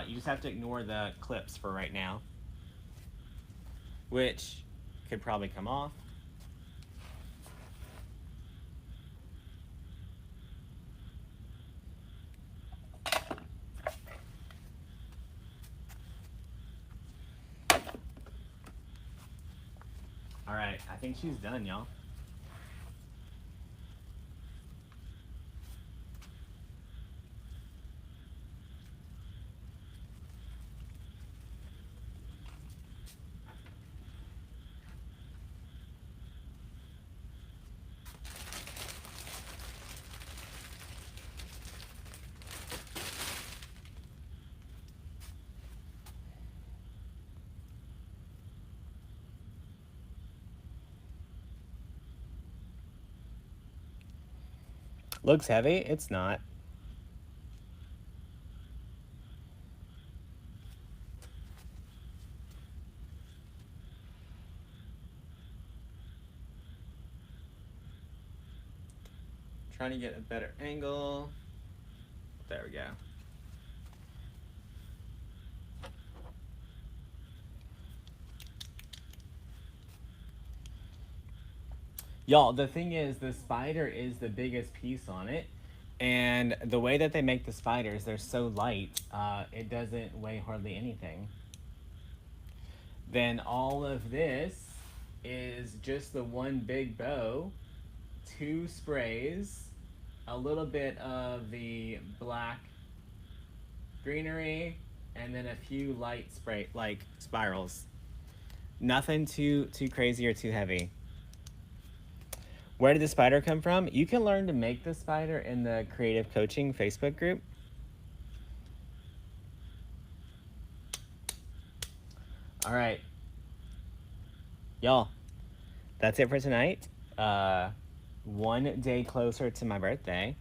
You just have to ignore the clips for right now, which could probably come off. All right, I think she's done, y'all. Looks heavy, it's not. Trying to get a better angle. There we go. Y'all, the thing is, the spider is the biggest piece on it. And the way that they make the spiders, they're so light, it doesn't weigh hardly anything. Then all of this is just the one big bow, 2 sprays, a little bit of the black greenery, and then a few light spray, like spirals. Nothing too crazy or too heavy. Where did the spider come from? You can learn to make the spider in the Creative Coaching Facebook group. All right. Y'all, that's it for tonight. 1 day closer to my birthday.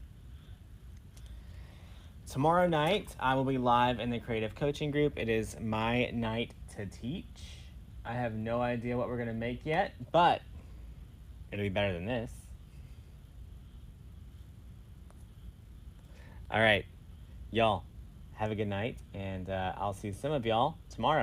Tomorrow night, I will be live in the Creative Coaching group. It is my night to teach. I have no idea what we're going to make yet, but it'll be better than this. All right. Y'all, have a good night, and I'll see some of y'all tomorrow.